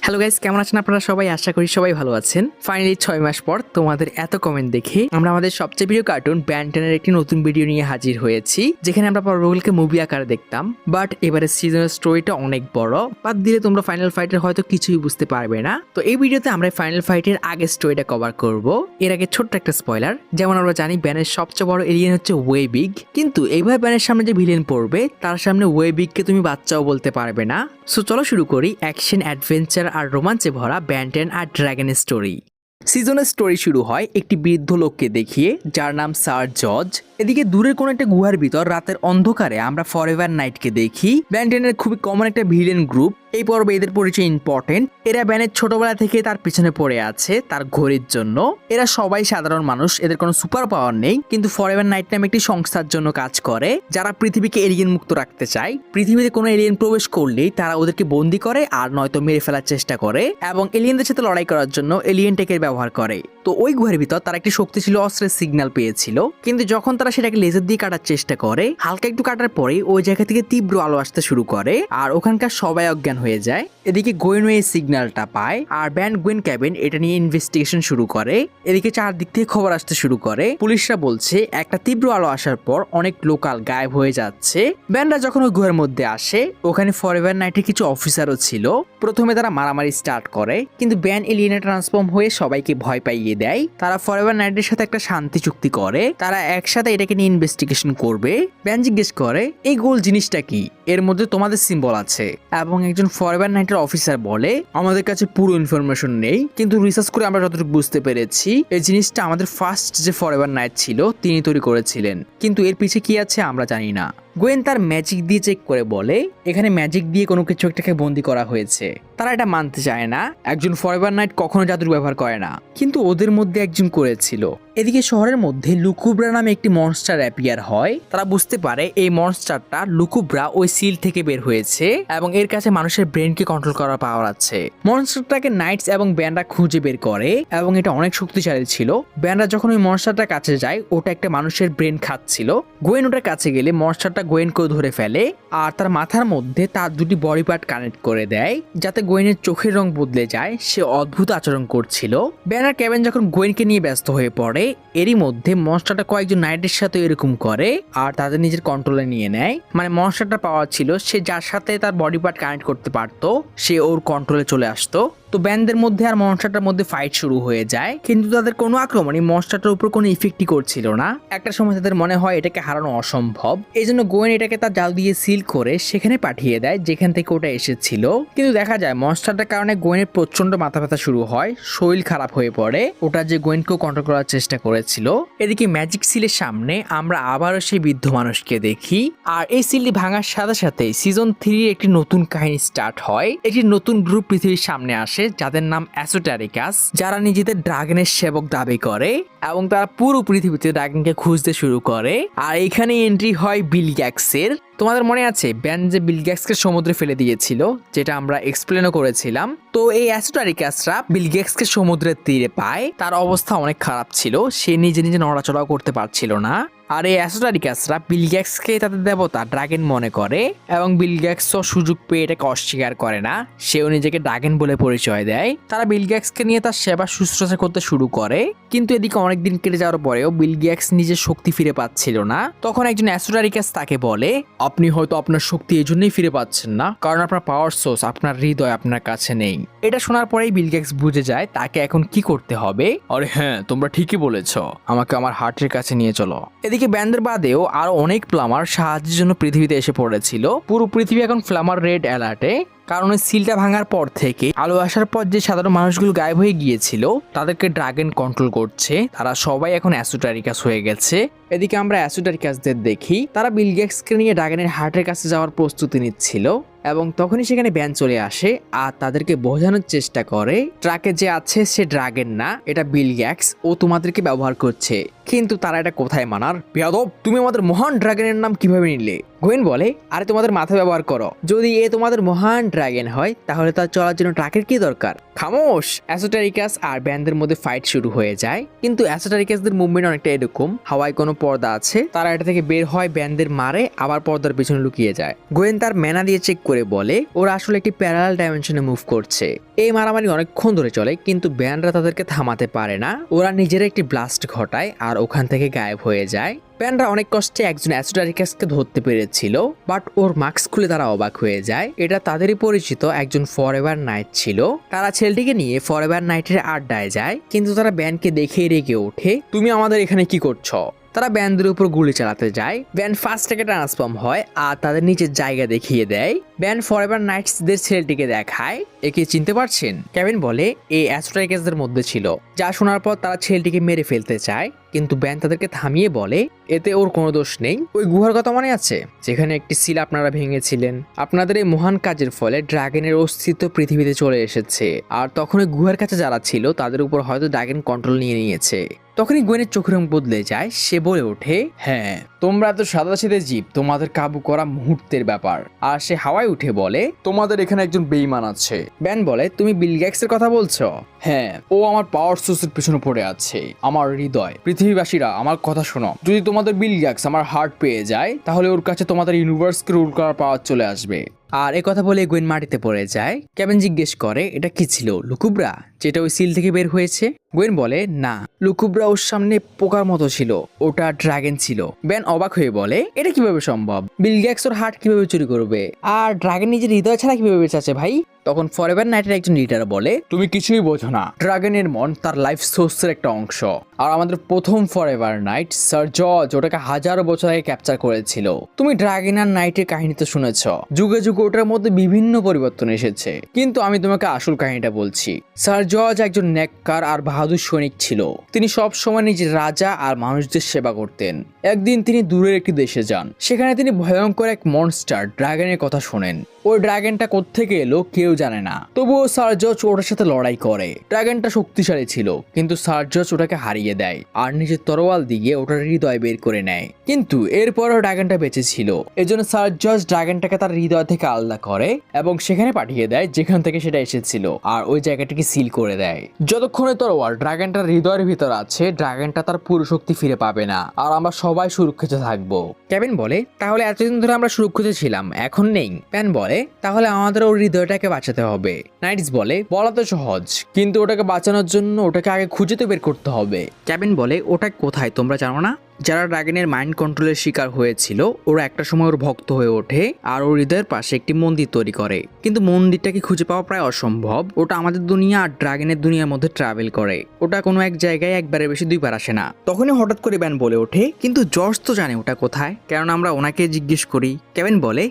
Hello guys, কেমন আছেন আপনারা সবাই? আশা করি সবাই ভালো আছেন। ফাইনালি 6 মাস পর তোমাদের এত কমেন্ট দেখে আমরা আমাদের সবচেয়ে প্রিয় কার্টুন ব্যান 10 একটি নতুন ভিডিও নিয়ে হাজির হয়েছি, যেখানে আমরা পর্বগুলোকে মুভি আকারে দেখতাম। বাট এবারে সিজনের স্টোরিটা অনেক বড়, বাদ দিলে তোমরা ফাইনাল ফাইটের হয়তো কিছুই বুঝতে পারবে না। তো এই ভিডিওতে আমরা ফাইনাল ফাইটের আগে স্টোরিটা কভার করব। এর আগে ছোট্ট একটা স্পয়লার, যেমন আমরা জানি ব্যানের সবচেয়ে বড় এলিয়েন হচ্ছে ওয়েবিগ, কিন্তু এইভাবে ব্যানের সামনে যে ভিলেন পড়বে তার সামনে ওয়েবিগকে তুমি বাচ্চাও বলতে পারবে না। সো চলো শুরু করি অ্যাকশন, অ্যাডভেঞ্চার আর রোমাঞ্চে ভরা ব্যান 10 আর ড্রাগনের স্টোরি। সিজনের স্টোরি শুরু হয় একটি বৃদ্ধ লোককে দেখিয়ে, যার নাম স্যার জর্জ। এদিকে দূরের কোন একটা গুহার ভিতর রাতের অন্ধকারে আমরা ফরএভার নাইটকে দেখি। ব্যান 10 খুবই কমন একটা ভিলেন গ্রুপ। এই পর্বে এদের পরিচয় ইম্পর্টেন্ট। এরা ব্যানের ছোটবেলা থেকে তার পিছনে পড়ে আছে তার ঘড়ির জন্য। এরা সবাই সাধারণ মানুষ, এদের কোনো সুপার পাওয়ার নেই, কিন্তু ফরএভার নাইট নামে একটি সংস্থার জন্য কাজ করে, যারা পৃথিবীকে এলিয়েন মুক্ত রাখতে চায়। পৃথিবীতে কোনো এলিয়েন প্রবেশ করলেই তারা ওদেরকে বন্দি করে আর নয়তো মেরে ফেলার চেষ্টা করে, এবং এলিয়েনদের সাথে লড়াই করার জন্য এলিয়েন টেকের ব্যবহার করে। তো ওই গুহার ভিতর তারা একটি শক্তিশালী অস্ত্রের সিগন্যাল পেয়েছিল, কিন্তু যখন তারা সেটাকে লেজার দিয়ে কাটার চেষ্টা করে, হালকা একটু কাটার পরেই ওই জায়গা থেকে তীব্র আলো আসতে শুরু করে আর ওখানকার সবাই অজ্ঞান হয়ে যায়। এদিকে গোয়েন এই সিগন্যালটা পায় আর ব্যান গোয়েন ক্যাবিন এটা নিয়ে ইনভেস্টিগেশন শুরু করে। এদিকে চারদিক থেকে খবর আসতে শুরু করে। পুলিশরা বলছে একটা তীব্র আলো আসার পর অনেক লোকাল গায়েব হয়ে যাচ্ছে। ব্যানরা যখন ওই গুহার মধ্যে আসে, ওখানে ফরএভার নাইটের কিছু অফিসারও ছিল। প্রথমে তারা মারামারি স্টার্ট করে, কিন্তু ব্যান এলিয়েনে ট্রান্সফর্ম হয়ে সবাইকে ভয় পাইয়ে দেয়। তারা ফরএভার নাইটের সাথে একটা শান্তি চুক্তি করে, তারা একসাথে এটাকে নিয়ে ইনভেস্টিগেশন করবে। ব্যান জিজ্ঞেস করে এই গোল জিনিসটা কি, এর মধ্যে তোমাদের সিম্বল আছে। এবং একজন ফরএভার নাইটের অফিসার বলে আমাদের কাছে পুরো ইনফরমেশন নেই, কিন্তু রিসার্চ করে আমরা যতটুকু বুঝতে পেরেছি এই জিনিসটা আমাদের ফার্স্ট যে ফরএভার নাইট ছিল তিনি তৈরি করেছিলেন, কিন্তু এর পিছে কি আছে আমরা জানি না। গোয়েন তার ম্যাজিক দিয়ে চেক করে বলে এখানে ম্যাজিক দিয়ে কোনো কিছু একটাকে বন্দি করা হয়েছে। তারা এটা মানতে চায় না, একজন ফরএভার নাইট কখনো জাদুর ব্যবহার করে না, কিন্তু ওদের মধ্যে একজন করেছিল। এদিকে শহরের মধ্যে লুকুব্রা নামে একটি মনস্টার অ্যাপিয়ার হয়। তারা বুঝতে পারে এই মনস্টারটা লুকুব্রা ওই সিল থেকে বের হয়েছে এবং এর কাছে মানুষের ব্রেনকে কন্ট্রোল করার পাওয়ার আছে। মনস্টারটাকে নাইটস এবং ব্যান্ডরা খুঁজে বের করে এবং এটা অনেক শক্তিশালী ছিল। ব্যান্ডরা যখন ওই মনস্টারটার কাছে যায়, ওটা একটা মানুষের ব্রেন খাচ্ছিল। গোয়েন ওটার কাছে গেলে মনস্টারটা গোয়েনকেও ধরে ফেলে আর তার মাথার মধ্যে তার দুটি বডি পার্ট কানেক্ট করে দেয়, যাতে গোয়েনের চোখের রং বদলে যায়। সে অদ্ভুত আচরণ করছিল। ব্যানার ক্যাবেন যখন গোয়েনকে নিয়ে ব্যস্ত হয়ে পড়ে, এরই মধ্যে মনস্টারটা কয়েকজন নাইটের সাথে এরকম করে আর তাদের নিজের কন্ট্রোলে নিয়ে নেয়। মানে মনস্টারটা পাওয়ার ছিল, সে যার সাথে তার বডি পার্ট কানেক্ট করতে পারতো সে ওর কন্ট্রোলে চলে আসতো। তো ব্যান্ডদের মধ্যে আর মনস্টারটার মধ্যে ফাইট শুরু হয়ে যায়, কিন্তু তাদের কোনো আক্রমণই মনস্টারটার উপর কোনো ইফেক্টই করছিল না। একটা সময় তাদের মনে হয় এটাকে হারানো অসম্ভব। এই জন্য গোয়েন এটাকে তার জাল দিয়ে সিল করে সেখানে পাঠিয়ে দেয় যেখান থেকে ওটা এসেছিল। কিন্তু দেখা যায় মনস্টারটার কারণে গোয়েনের প্রচন্ড মাথা ব্যথা শুরু হয়, শরীর খারাপ হয়ে পড়ে। ওটা যে গোয়েনকেও কন্ট্রোল করার চেষ্টা করেছিল। এদিকে ম্যাজিক সিলের সামনে আমরা আবারও সেই বৃদ্ধ মানুষকে দেখি, আর এই সিলটি ভাঙার সাথে সাথে সিজন 3 একটি নতুন কাহিনী স্টার্ট হয়। একটি নতুন গ্রুপ পৃথিবীর সামনে আসে, যাদের নাম অ্যাসোটারিকাস, যারা নিজেদের ড্রাগনের সেবক দাবি করে এবং তারা পুরো পৃথিবীতে ড্রাগনকে খুঁজতে শুরু করে। আর এখানে এন্ট্রি হয় বিল গ্যাক্সের। তোমাদের মনে আছে ব্যান যে বিল গ্যাক্সকে সমুদ্রে ফেলে দিয়েছিল, যেটা আমরা এক্সপ্লেনও করেছিলাম। তো এই অ্যাসোটারিকাসরা বিল গ্যাক্সকে সমুদ্রের তীরে পায়। তার অবস্থা অনেক খারাপ ছিল, সে নিজে নিজে নড়াচড়াও করতে পারছিল না। আর এই অ্যাসোটারিকাসরা বিল গ্যাক্সকে তাদের দেবতা ড্রাগন মনে করে এবং বিল গ্যাক্সও সুযোগ পেয়ে এটাকে অস্বীকার করে না, সেও নিজেকে ড্রাগন বলে পরিচয় দেয়। তারা বিল গ্যাক্সকে নিয়ে তার সেবা শুশ্রূষা করতে শুরু করে, কিন্তু এদিকে অনেকদিন কেটে যাওয়ার পরেও বিল গ্যাক্স নিজের শক্তি ফিরে পাচ্ছিল না। তখন একজন অ্যাসোটারিকাস তাকে বলে আপনি হয়তো আপনার শক্তি এই জন্যই ফিরে পাচ্ছেন না, কারণ আপনার পাওয়ার সোর্স, আপনার হৃদয় আপনার কাছে নেই। এটা শোনার পরেই বিল গ্যাক্স বুঝে যায় তাকে এখন কি করতে হবে। আরে হ্যাঁ, তোমরা ঠিকই বলেছ, আমাকে আমার হার্টের কাছে নিয়ে চলো। এদিকে ব্যান্ডের বাদেও আরো অনেক প্লামার সাহায্যের জন্য পৃথিবীতে এসে পড়েছিল। পুরো পৃথিবী এখন ফ্লামার রেড অ্যালার্টে, কারণ ওই সিলটা ভাঙার পর থেকে আলো আসার পর যে সাধারণ মানুষগুলো গায়েব হয়ে গিয়েছিল তাদেরকে ড্রাগন কন্ট্রোল করছে। তারা সবাই এখন অ্যাসোটারিকাস হয়ে গেছে। এদিকে আমরা অ্যাসোটারিকাসদের দেখি, তারা বিল গেটসকে নিয়ে ড্রাগনের হার্টের কাছে যাওয়ার প্রস্তুতি নিচ্ছিল, এবং তখনই সেখানে ব্যান চলে আসে আর তাদেরকে বোঝানোর চেষ্টা করে ট্রাকে যে আছে সে ড্রাগন না, এটা বিল গ্যাক্স, ও তোমাদেরকে ব্যবহার করছে। কিন্তু তারা এটা কোথায় মানার, বেয়াদব, তুমি আমাদের মহান ড্রাগনের নাম কিভাবে নিলে? গোয়েন বলে, আরে তোমাদের মাথা ব্যবহার করো, যদি এ তোমাদের মহান ড্রাগন হয় তাহলে তার চলার জন্য ট্রাকের কি দরকার? খামোশ। অ্যাসোটারিকাস আর ব্যানদের মধ্যে ফাইট শুরু হয়ে যায়, কিন্তু অ্যাসোটারিকাসদের মুভমেন্ট অনেকটা এরকম, হাওয়ায় কোনো পর্দা আছে, তারা এটা থেকে বের হয়, ব্যানদের মারে, আবার পর্দার পিছনে লুকিয়ে যায়। গোয়েন তার ম্যানা দিয়ে চেক করে বলে ওরা আসলে একটি প্যারালাল ডাইমেনশনে মুভ করছে। এই মারামারি অনেকক্ষণ ধরে চলে, কিন্তু ব্যানরা তাদেরকে থামাতে পারে না। ওরা নিজেরা একটি ব্লাস্ট ঘটায় আর ওখান থেকে গায়েব হয়ে যায়। ব্যানরা অনেক কষ্টে একজন অ্যাসোটারিকাসকে ধরতে পেরেছিল, বাট ওর মাস্ক খুলে তারা অবাক হয়ে যায়। এটা তাদেরই পরিচিত একজন ফরএভার নাইট ছিল। তারা ছেলেটিকে নিয়ে ফরএভার নাইটের আড্ডায় যায়, কিন্তু তারা ব্যানকে দেখেই রেগে ওঠে, তুমি আমাদের এখানে কি করছো? তারা ব্যানদের উপর গুলি চালাতে যায়। ব্যান ফার্স্ট থেকে ট্রান্সফর্ম হয় আর তাদের নিচের জায়গা দেখিয়ে দেয়। ব্যান ফরএভার নাইটসদের ছেলেটিকে দেখায়, একে চিনতে পারছেন? কেভিন বলে এই অ্যাস্ট্রাইকাসদের মধ্যে ছিল। যা শোনার পর তারা ছেলেটিকে মেরে ফেলতে চায়, কিন্তু ব্যান তাদেরকে থামিয়ে বলে এতে ওর কোনো দোষ নেই। ওই গুহার কথা মনে আছে যেখানে একটি সিল আপনারা ভেঙেছিলেন? আপনাদের এই মহান কাজের ফলে ড্রাগনের অস্তিত্ব পৃথিবীতে চলে এসেছে, আর তখন ওই গুহার কাছে যারা ছিল তাদের উপর হয়তো ড্রাগন কন্ট্রোল নিয়ে নিয়েছে। তখনই গোয়েনের চোখের রং বদলে যায়, সে বলে ওঠে, হ্যাঁ তোমরা তো সাদাসিধে জীব, তোমাদের কাবু করা মুহূর্তের ব্যাপার। আর সে হাওয়ায় উঠে বলে, তোমাদের এখানে একজন বেঈমান আছে। ব্যান বলে, তুমি বিল গেটসের কথা বলছো? হ্যাঁ, ও আমার পাওয়ার সোর্সের পিছনে পড়ে আছে, আমার হৃদয়। পৃথিবীবাসীরা আমার কথা শোনো, যদি তোমাদের বিল গেটস আমার হার্ট পেয়ে যায় তাহলে ওর কাছে তোমাদের ইউনিভার্সকে রুল করার পাওয়ার চলে আসবে। আর এ কথা বলে গোয়েন মাটিতে পড়ে যায়। কেভিন জিজ্ঞেস করে, এটা কি ছিল? লুকুব্রা যেটা ওই সিল থেকে বের হয়েছে? গোয়েন বলে, না, লুকুব্রা ওর সামনে পোকার মতো ছিল, ওটা ড্রাগন ছিল। ব্যান অবাক হয়ে বলে, এটা কিভাবে সম্ভব? বিল গেটস ওর হার্ট কিভাবে চুরি করবে? আর ড্রাগন নিজের হৃদয় ছাড়া কিভাবে বেঁচে আছে ভাই? তখন ফরএভার নাইটের একজন লিডার বলে, তুমি কিছুই বোঝো না, ড্রাগনের মন তার লাইফ সোর্সের একটা অংশ। আর আমাদের প্রথম ফরএভার নাইট স্যার জর্জ ওটাকে হাজারো বছর আগে ক্যাপচার করেছিল। তুমি ড্রাগন আর নাইটের কাহিনী তো শুনেছ, যুগে যুগে ওটার মধ্যে বিভিন্ন পরিবর্তন এসেছে, কিন্তু আমি তোমাকে আসল কাহিনীটা বলছি। স্যার জর্জ একজন নেককার আর বাহাদুর সৈনিক ছিল। তিনি সব সময় নিজের রাজা আর মানুষদের সেবা করতেন। একদিন তিনি দূরের একটি দেশে যান, সেখানে তিনি ভয়ঙ্কর এক মনস্টার ড্রাগনের কথা শোনেন। ওই ড্রাগনটা কোত্থেকে এলো কেউ জানে না, তবুও স্যার জর্জ ওটার সাথে লড়াই করে। ড্রাগনটা শক্তিশালী ছিল, কিন্তু স্যার জর্জ ওটাকে হারিয়ে দেয় আর নিজের তরোয়াল দিয়ে ওটার হৃদয় বের করে নেয়। কিন্তু এরপরও ড্রাগনটা বেঁচে ছিল, এজন্য স্যার জর্জ ড্রাগনটাকে তার হৃদয় থেকে আলাদা করে এবং সেখানে পাঠিয়ে দেয় যেখান থেকে সেটা এসেছিল, আর ওই জায়গাটাকে সিল করে দেয়। যতক্ষণে তরোয়াল ড্রাগনটার হৃদয়ের ভিতর আছে, ড্রাগনটা তার পুরো শক্তি ফিরে পাবে না, আর আমরা সবাই সুরক্ষিত থাকবো। কেভিন বলে, তাহলে এতদিন ধরে আমরা সুরক্ষিত ছিলাম, এখন নেই? প্যান বলে, তাহলে আমাদের ওর হৃদয়টাকে বাঁচাতে হবে। নাইটস বলে, বলা তো সহজ, কিন্তু ওটাকে বাঁচানোর জন্য ওটাকে আগে খুঁজে তো বের করতে হবে। কেভিন বলে, ওটা কোথায় তোমরা জানো না? যারা ড্রাগনের মাইন্ড কন্ট্রোলের শিকার হয়েছিল ওরা একটা সময় ওর ভক্ত হয়ে ওঠে আর ওর হৃদয়ের পাশে একটি মন্দির তৈরি করে, কিন্তু মন্দিরটাকে খুঁজে পাওয়া প্রায় অসম্ভব। ওটা আমাদের দুনিয়া আর ড্রাগনের দুনিয়ার মধ্যে ট্রাভেল করে, ওটা কোনো এক জায়গায় একবারের বেশি দুইবার আসে না। তখনই হঠাৎ করে ব্যান বলে ওঠে, কিন্তু জর্জ তো জানে ওটা কোথায়, কারণ আমরা ওনাকে জিজ্ঞেস করি। কেভিন বলে,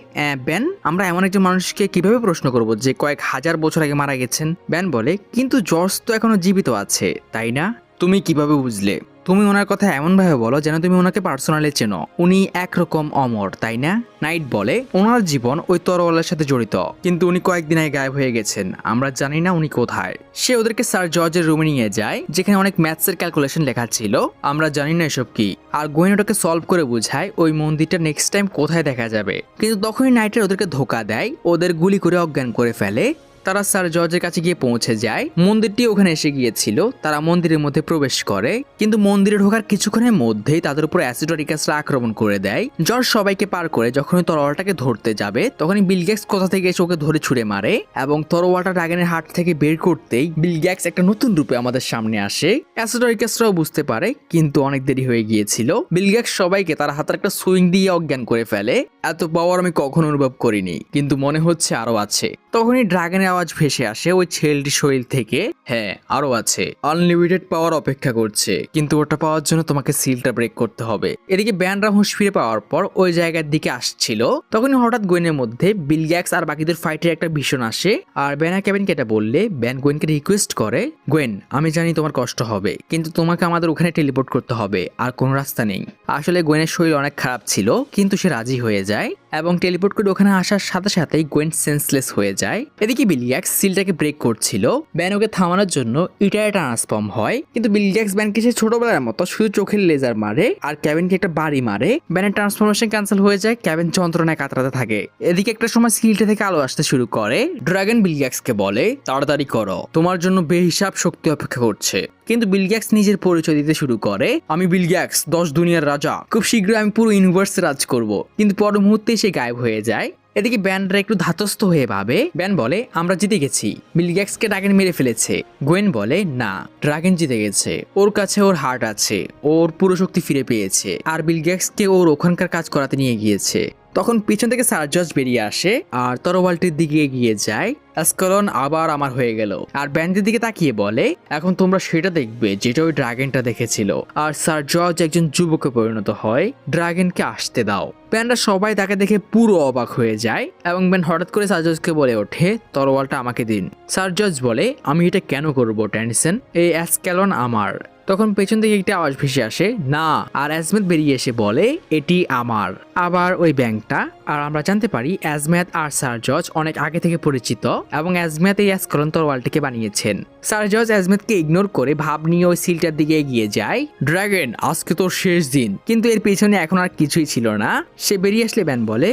ব্যান আমরা এমন একজন মানুষকে কিভাবে প্রশ্ন করব যে কয়েক হাজার বছর আগে মারা গেছেন? ব্যান বলে, কিন্তু জর্জ তো এখনো জীবিত আছে, তাই না? তুমি কিভাবে বুঝলে? তুমি ওনার কথা এমন ভাবে বলো যেন তুমি ওনাকে পার্সোনালি চেনো, উনি একরকম অমর, তাই না? নাইট বলে, ওনার জীবন ওই তরোয়ালের সাথে জড়িত, কিন্তু উনি কয়েকদিন আগে গায়েব হয়ে গেছেন, আমরা জানি না উনি কোথায়। সে ওদেরকে স্যার জর্জের রুমে নিয়ে যায়, যেখানে অনেক ম্যাথসের ক্যালকুলেশন লেখা ছিল, আমরা জানি না এসব কি। আর গোয়েন ওটাকে সলভ করে বোঝায় ওই মন্দিরটা নেক্সট টাইম কোথায় দেখা যাবে, কিন্তু তখনই নাইটের ওদেরকে ধোকা দেয়, ওদের গুলি করে অজ্ঞান করে ফেলে। তারা স্যার জর্জের কাছে গিয়ে পৌঁছে যায়, মন্দিরটি ওখানে এসে গিয়েছিল। তারা মন্দিরের মধ্যে প্রবেশ করে, কিন্তু মন্দিরে ঢোকার কিছুক্ষণের মধ্যেই তাদের উপর অ্যাসিডরিকাসরা আক্রমণ করে দেয়। জর্জ সবাইকে পার করে যখনই তরোয়ালটাকে ধরতে যাবে, তখনই বিল গেটস কোথা থেকে এসে ওকে ধরে ছুঁড়ে মারে এবং তরোয়ালটা ড্রাগনের হাত থেকে বের করতেই বিল গেটস একটা নতুন রূপে আমাদের সামনে আসে। অ্যাসিডরিকাসরাও বুঝতে পারে, কিন্তু অনেক দেরি হয়ে গিয়েছিল। বিল গেটস সবাইকে তার হাতের একটা সুইং দিয়ে অজ্ঞান করে ফেলে। এত পাওয়ার আমি কখনো অনুভব করিনি, কিন্তু মনে হচ্ছে আরো আছে। তখনই ড্রাগনের আওয়াজ ভেসে আসে ওই ছেলেটির শরীর থেকে, হ্যাঁ আরো আছে, আনলিমিটেড পাওয়ার অপেক্ষা করছে, কিন্তু ওটা পাওয়ার জন্য তোমাকে সিলটা ব্রেক করতে হবে। এদিকে ব্যানরা হুঁশ ফিরে পাওয়ার পর ওই জায়গার দিকে আসছিল, তখনই হঠাৎ গোয়েনের মধ্যে বিল গেটস আর বাকিদের ফাইটের একটা ভীষণ আসে। আর ব্যানা কেভিনকে এটা বললে ব্যান গোয়েনকে রিকোয়েস্ট করে, গোয়েন আমি জানি তোমার কষ্ট হবে, কিন্তু তোমাকে আমাদের ওখানে টেলিপোর্ট করতে হবে, আর কোনো রাস্তা নেই। আসলে গোয়েনের শরীর অনেক খারাপ ছিল, কিন্তু সে রাজি হয়ে যায় এবং টেলিপোর্ট করে ওখানে আসার সাথে সাথেই গোয়েন সেন্সলেস হয়ে যায়। এদিকে বিল গ্যাক্স সিলটাকে ব্রেক করছিল, ব্যান ওকে থামানোর জন্য ইটারে ট্রান্সফর্ম হয়, কিন্তু বিল গ্যাক্স ব্যানকে সে ছোটবেলার মতো শুধু চোখের লেজার মারে আর কেভিনকে একটা বাড়ি মারে। ব্যানের ট্রান্সফরমেশন ক্যান্সেল হয়ে যায়, কেভিন যন্ত্রণায় কাতরাতে থাকে। এদিকে একটা সময় সিলটা থেকে আলো আসতে শুরু করে। ড্রাগন বিল গ্যাক্সকে বলে, তাড়াতাড়ি করো, তোমার জন্য বেহিসাব শক্তি অপেক্ষা করছে। কিন্তু বিল গ্যাক্স নিজের পরিচয় দিতে শুরু করে, আমি বিল গ্যাক্স, 10 দুনিয়ার রাজা, খুব শীঘ্রই আমি পুরো ইউনিভার্সে রাজ করব। কিন্তু পর মুহূর্তে সে গায়েব হয়ে যায়। এদিকে ব্যানরা একটু ধাতস্থ হয়ে ভাবে। ব্যান বলে, আমরা জিতে গেছি, বিল গ্যাক্সকে ড্রাগন মেরে ফেলেছে। গোয়েন বলে, না, ড্রাগন জিতে গেছে, ওর কাছে ওর হার্ট আছে, ওর পুরো শক্তি ফিরে পেয়েছে, আর বিল গ্যাক্সকে ওর ওখানকার কাজ করাতে নিয়ে গিয়েছে। তখন পিছন থেকে স্যার জর্জ বেরিয়ে আসে আর তরোয়ালটির দিকে এগিয়ে যায়। অ্যাস্কালন আবার আমার হয়ে গেল, আর ব্যান্ডের দিকে তাকিয়ে বলে, এখন তোমরা সেটা দেখবে যেটা ওই ড্রাগনটা দেখেছিল। আর স্যার জর্জ একজন যুবকে পরিণত হয়। ড্রাগনকে আসতে দাও। ব্যান্ডরা সবাই তাকে দেখে পুরো অবাক হয়ে যায় এবং ব্যান্ড হঠাৎ করে স্যার জর্জকে বলে ওঠে, তরোয়ালটা আমাকে দিন। স্যার জর্জ বলে, আমি এটা কেন করবো ট্যানিসন, এই অ্যাস্কালন আমার। তখন পেছন থেকে একটা আওয়াজ ভেসে আসে, না, আর অ্যাজমেথ বেরিয়ে এসে বলে, এটি আমার। আবার ওই ব্যাংকটা। আর আমরা জানতে পারি অ্যাজমেথ আর স্যার জর্জ অনেক আগে থেকে পরিচিত এবং অ্যাজমেথ এই অ্যাস্কালন তরোয়ালটিকে বানিয়েছেন। স্যার জর্জ অ্যাজমেথকে ইগনোর করে ভাব নিয়ে ওই সিলটার দিকে এগিয়ে যায়। ড্রাগন, আজকে তোর শেষ দিন। কিন্তু এর পেছনে এখন আর কিছুই ছিল না। সে বেরিয়ে আসলে ব্যান বলে,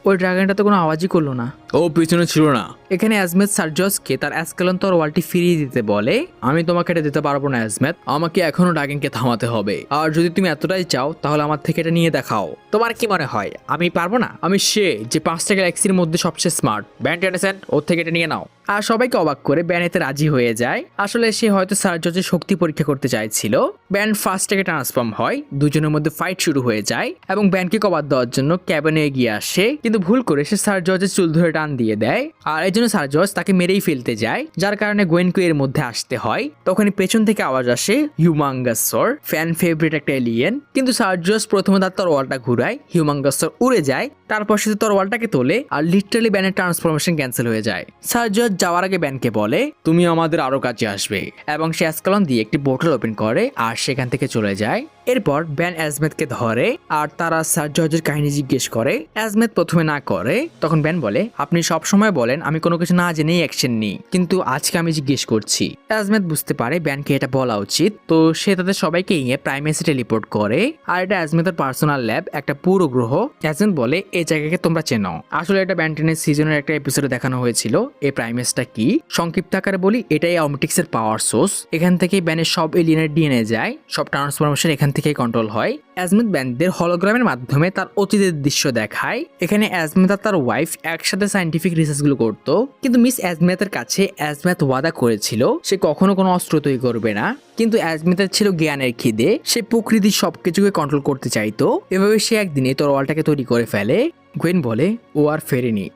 ওই ড্রাগনটা তো কোনো আওয়াজই করলো না, ও পিছনে ছিল না। এখানে অ্যাজমেথ স্যার জর্জকে তার অ্যাস্কালন তরোয়ালটি ফিরিয়ে দিতে বলে, আমি তোমাকে এটা দিতে পারবো না অ্যাজমেথ, আমাকে এখনো ড্রাগনকে থামাতে হবে। আর যদি তুমি এতটাই চাও তাহলে আমার থেকে এটা নিয়ে দেখাও। তোমার কি মনে হয় আমি পারবো না? আমি সে যে 5টা গ্যালাক্সির মধ্যে সবচেয়ে স্মার্ট। ব্যান টেনেসেন, ওর থেকে এটা নিয়ে নাও। আর সবাইকে অবাক করে ব্যান এতে রাজি হয়ে যায়। আসলে সে হয়তো স্যার জর্জের শক্তি পরীক্ষা করতে চাইছিল। ব্যান ফার্স্ট থেকে ট্রান্সফর্ম হয়, দুজনের মধ্যে ফাইট শুরু হয়ে যায় এবং ব্যানকে কভার দেওয়ার জন্য ক্যাবিনে এগিয়ে আসে, কিন্তু ভুল করে সে স্যার জর্জের চুল ধরে টান দিয়ে দেয়। আর এই জন্য স্যার জর্জ তাকে মেরেই ফেলতে যায়, যার কারণে গোয়েনকে এর মধ্যে আসতে হয়। তখনই পেছন থেকে আওয়াজ আসে, হিউমাঙ্গাসর, ফ্যান ফেভারিট একটা এলিয়েন। কিন্তু স্যার জর্জ প্রথমে তার তরোয়ালটা ঘুরায়, হিউমাঙ্গাসর উড়ে যায়, তারপর সে তরোয়ালটাকে তোলে আর লিটারালি ব্যানের ট্রান্সফরমেশন ক্যান্সেল হয়ে যায়। স্যার জর্জ যাওয়ার আগে ব্যানকে বলে, তুমি আমাদের আরো কাছে আসবে, এবং সে অ্যাস্কালন দিয়ে একটি পোর্টাল ওপেন করে আর সেখান থেকে চলে যায়। এরপর ব্যান অ্যাজমেথকে ধরে আর তারা স্যার জর্জের কাহিনী জিজ্ঞেস করে। অ্যাজমেথ প্রথমে না করে, তখন ব্যান বলে, আপনি সব সময় বলেন আমি কোনো কিছু না জেনেই অ্যাকশন নিই, কিন্তু আজকে আমি জিজ্ঞেস করছি। অ্যাজমেথ বুঝতে পারে ব্যানকে এটা বলা উচিত, তো সে তাদের সবাইকে নিয়ে প্রাইমেসে টেলিপোর্ট করে। আর এটা অ্যাজমেথের পার্সোনাল ল্যাব, একটা পুরো গ্রহ। অ্যাজমেথ বলে, এই জায়গাকে তোমরা চেনো। আসলে এটা ব্যান্টেনের সিজনের একটা এপিসোডে দেখানো হয়েছিল। এই প্রাইমেসটা কি সংক্ষিপ্ত আকারে বলি, এটাই অমটিক্সের পাওয়ার সোর্স। এখান থেকেই ব্যানের সব এলিয়েনের ডিএনএ যায়, সব ট্রান্সফরমেশন এখান থেকেই কন্ট্রোল হয়। অ্যাজমেথ ব্যান্ডদের হলোগ্রামের মাধ্যমে তার অতীতের দৃশ্য দেখায়। এখানে অ্যাজমেথ আর তার ওয়াইফ একসাথে সায়েন্টিফিক রিসার্চগুলো করতো, কিন্তু মিস অ্যাজমেথের কাছে অ্যাজমেথ ওয়াদা করেছিল সে কখনো কোনো অস্ত্র তৈরি করবে না। কিন্তু অ্যাজমেথের ছিল জ্ঞানের খিদে, সে প্রকৃতির সবকিছুকে কন্ট্রোল করতে চাইতো। এভাবে সে একদিনে তরোয়ালটাকে তৈরি করে ফেলে। গোয়েন বলে, ও আর ফেরেনি।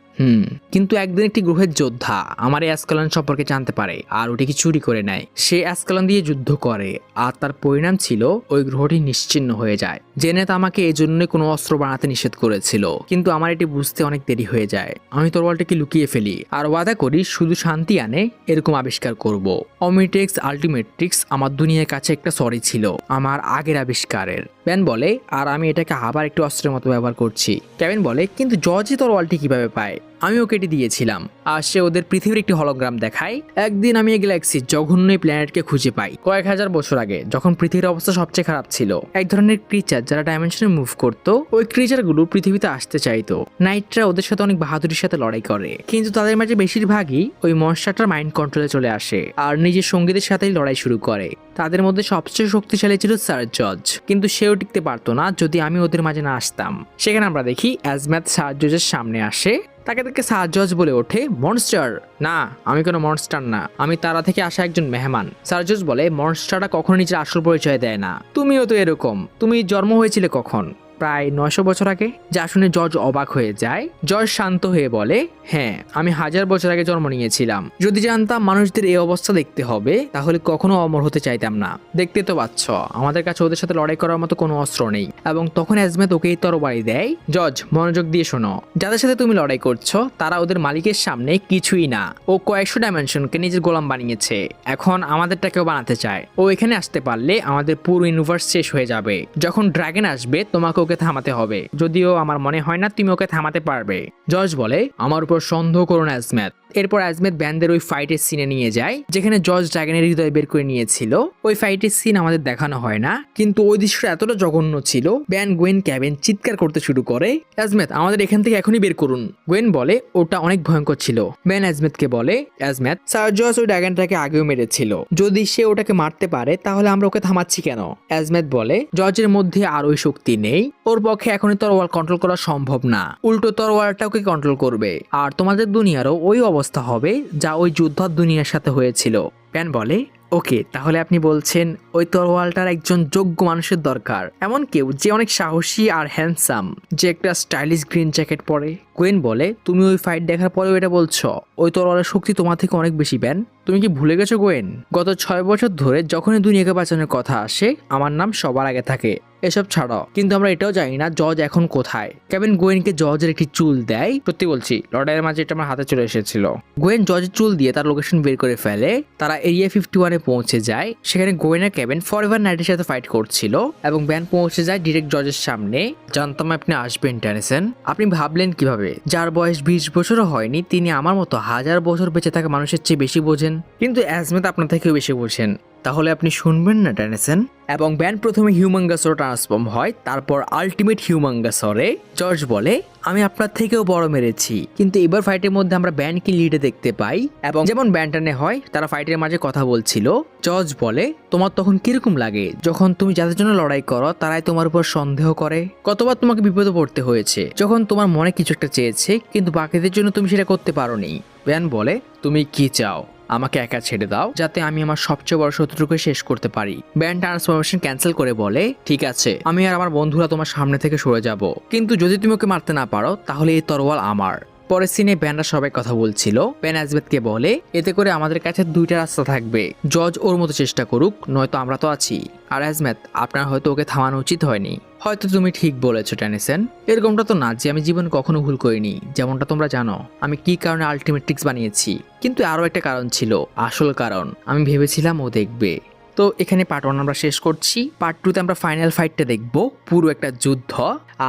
কিন্তু একদিন একটি গ্রহের যোদ্ধা আমার এই অ্যাস্কালন সম্পর্কে জানতে পারে আর ওটিকে চুরি করে নেয়। সে অ্যাস্কালন দিয়ে যুদ্ধ করে আর তার পরিণাম ছিল ওই গ্রহটি নিশ্চিহ্ন হয়ে যায়। জেনেত আমাকে এই জন্যই কোনো অস্ত্র বানাতে নিষেধ করেছিল, কিন্তু আমার এটি বুঝতে অনেক দেরি হয়ে যায়। আমি তরোয়ালটিকে লুকিয়ে ফেলি আর ওয়াদা করি শুধু শান্তি আনে এরকম আবিষ্কার করব। অমিটেক্স আলটিমেট্রিক্স আমার দুনিয়ার কাছে একটা সরি ছিল আমার আগের আবিষ্কারের। ব্যান বলে, আর আমি এটাকে আবার একটু অস্ত্রের মতো ব্যবহার করছি। কেভিন বলে, কিন্তু জর্জই তরোয়ালটি কিভাবে পায়? আমি ওকে এটি দিয়েছিলাম। আর সে ওদের পৃথিবীর একটি হলোগ্রাম দেখায়। একদিন আমি এই গ্যালাক্সির জঘন্য প্ল্যানেটকে খুঁজে পাই কয়েক হাজার বছর আগে, যখন পৃথিবীর অবস্থা সবচেয়ে খারাপ ছিল। এক ধরনের ক্রিচার যারা ডাইমেনশনে মুভ করতো, ওই ক্রিচারগুলো পৃথিবীতে আসতে চাইতো। নাইটরা ওদের সাথে অনেক বাহাদুরির সাথে লড়াই করে, কিন্তু তাদের মাঝে বেশিরভাগই ওই মনস্টারটার মাইন্ড কন্ট্রোলে চলে আসে আর নিজের সঙ্গীদের সাথেই লড়াই শুরু করে। তাদের মধ্যে সবচেয়ে শক্তিশালী ছিল স্যার জর্জ, কিন্তু সেও টিকতে পারতো না যদি আমি ওদের মাঝে না আসতাম। সেখানে আমরা দেখি অ্যাজমেথ স্যার জর্জের সামনে আসে, তাকে দেখে স্যার জর্জ বলে ওঠে, মনস্টার? না, আমি কোনো মনস্টার না, আমি তারা থেকে আসা একজন মেহমান। স্যার জর্জ বলে, মনস্টাররা কখনো নিজের আসল পরিচয় দেয় না, তুমিও তো এরকম। তুমি জন্ম হয়েছিলে কখন? প্রায় 900 বছর আগে। যা শুনে জর্জ অবাক হয়ে যায়। জর্জ শান্ত হয়ে বলে, হ্যাঁ, আমি 1000 বছর আগে জন্ম নিয়েছিলাম। যদি জানতাম মানুষদের এই অবস্থা দেখতে হবে তাহলে কখনো অমর হতে চাইতাম না। দেখতে তো পাচ্ছ আমাদের কাছে ওদের সাথে লড়াই করার মতো কোনো অস্ত্র নেই। এবং তখন অ্যাজমেথ ওকেই তরবারি দেয়। জর্জ, মনোযোগ দিয়ে শোনো, যাদের সাথে তুমি লড়াই করছো তারা ওদের মালিকের সামনে কিছুই না। ও কয়েকশো ডাইমেনশনকে নিজের গোলাম বানিয়েছে, এখন আমাদেরটাকেও বানাতে চায়। ও এখানে আসতে পারলে আমাদের পুরো ইউনিভার্স শেষ হয়ে যাবে। যখন ড্রাগন আসবে তোমাকে ওকে থামাতে হবে, যদিও আমার মনে হয় না তুমি ওকে থামাতে পারবে। জর্জ বলে, আমার উপর সন্দেহ করো না অ্যাজমেথ, এরপর আজমেত ব্যানদের ওই ফাইটের সিনে নিয়ে যায় যেখানে জর্জ ড্রাগনের হৃদয় বের করে নিয়েছিল। ওই ফাইটের সিন আমাদের দেখানো হয় না, কিন্তু ওই দৃশ্যটা এতটা জঘন্য ছিল ব্যান গোয়েন ক্যাবেন চিৎকার করতে শুরু করে, আজমেত আমাদের এখান থেকে এখনই বের করুন। গোয়েন বলে ওটা অনেক ভয়ঙ্কর ছিল। ব্যান আজমেতকে বলে, আজমেত স্যার জর্জ ওই ড্রাগনটাকে আগেও মেরেছিল, যদি সে ওটাকে মারতে পারে তাহলে আমরা ওকে থামাচ্ছি কেন? আজমেত বলে জর্জের মধ্যে আর ওই শক্তি নেই, ওর পক্ষে এখনই তরোয়াল কন্ট্রোল করা সম্ভব না, উল্টো তরোয়ালটা ওকে কন্ট্রোল করবে, আর তোমাদের দুনিয়ারও ওই অবস্থা হবে যা ওই যুদ্ধ দুনিয়ার সাথে হয়েছিল। ব্যান বলে ওকে, তাহলে আপনি বলছেন ওই তরোয়ালটার একজন যোগ্য মানুষের দরকার, এমন কেউ যে অনেক সাহসী আর হ্যান্ডসাম, যে একটা স্টাইলিশ গ্রিন জ্যাকেট পরে। গোয়েন বলে তুমি ওই ফাইট দেখার পরেও এটা বলছো? ওই তরোয়ালের শক্তি তোমার থেকে অনেক বেশি ব্যান, তুমি কি ভুলে গেছো গোয়েন? গত 6 বছর ধরে যখনই দুনিয়াকে বাঁচানোর কথা আসে আমার নাম সবার আগে থাকে। এসব ছাড়ো, কিন্তু আমরা এটাও জানি না জর্জ এখন কোথায়। কেভিন গোয়েনকে জর্জের একটি চুল দেয়, সত্যি বলছি লড়াইয়ের মাঝে এটা আমার হাতে চলে এসেছিল। গোয়েন জর্জের চুল দিয়ে তার লোকেশন বের করে ফেলে, তারা এরিয়া 51-এ পৌঁছে যায়। সেখানে গোয়েন আর কেভিন ফরএভার নাইটের সাথে ফাইট করছিল এবং ব্যান পৌঁছে যায় ডিরেক্ট জর্জের সামনে। জানতাম আপনি আসবেন টেনিসন, আপনি ভাবলেন কিভাবে যার বয়স 20 বছরও হয়নি তিনি আমার মতো 1000 বছর বেঁচে থাকা মানুষের চেয়ে বেশি বোঝেন, কিন্তু আজমেত আপনার থেকেও বেশি বোঝেন, তাহলে আপনি শুনবেন না টেনিসন? এবং ব্যান প্রথমে হিউম্যাঙ্গাসরে ট্রান্সফর্ম হয়, তারপর আলটিমেট হিউম্যাঙ্গাসরে। জর্জ বলে আমি আপনার থেকেও বড় মেরেছি, কিন্তু এবার ফাইটের মধ্যে আমরা ব্যানকে লিডে দেখতে পাই এবং যেমন ব্যানটানে হয় তারা ফাইটের মাঝে কথা বলছিল। জর্জ বলে তোমার তখন কিরকম লাগে যখন তুমি যাদের জন্য লড়াই করো তারাই তোমার উপর সন্দেহ করে? কতবার তোমাকে বিপদে পড়তে হয়েছে যখন তোমার মনে কিছু একটা চেয়েছে কিন্তু বাকিদের জন্য তুমি সেটা করতে পারোনি? ব্যান বলে তুমি কি চাও? আমাকে একা ছেড়ে দাও যাতে আমি আমার সবচেয়ে বড় শত্রুকে শেষ করতে পারি। ব্যান ট্রান্সফরমেশন ক্যান্সেল করে বলে ঠিক আছে, আমি আর আমার বন্ধুরা তোমার সামনে থেকে সরে যাব, কিন্তু যদি তুমি ওকে মারতে না পারো তাহলে এই তরোয়াল আমার। পরের সিনে ব্যানরা সবাই কথা বলছিল। ব্যান আজমেতকে বলে এতে করে আমাদের কাছে 2টা রাস্তা থাকবে, জর্জ ওর মতো চেষ্টা করুক, নয়তো আমরা তো আছি। আর আজমেত আপনার হয়তো ওকে থামানো উচিত হয়নি। হয়তো তুমি ঠিক বলেছো টেনিসন, এরকমটা তো না যে আমি জীবন কখনো ভুল করিনি, যেমনটা তোমরা জানো আমি কি কারণে আলটিমেট ট্রিক্স বানিয়েছি, কিন্তু আরো একটা কারণ ছিল, আসল কারণ আমি ভেবেছিলাম ও দেখবে। তো এখানে পার্ট 1 আমরা শেষ করছি। পার্ট 2তে আমরা ফাইনাল ফাইটটা দেখবো, পুরো একটা যুদ্ধ।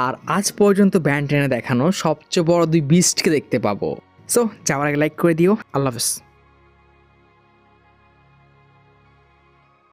আর আজ পর্যন্ত ব্যান টেনে দেখানো সবচেয়ে বড় 2 বিস্টকে দেখতে পাবো। সো যাওয়ার আগে লাইক করে দিও। আল্লাহ হাফেজ।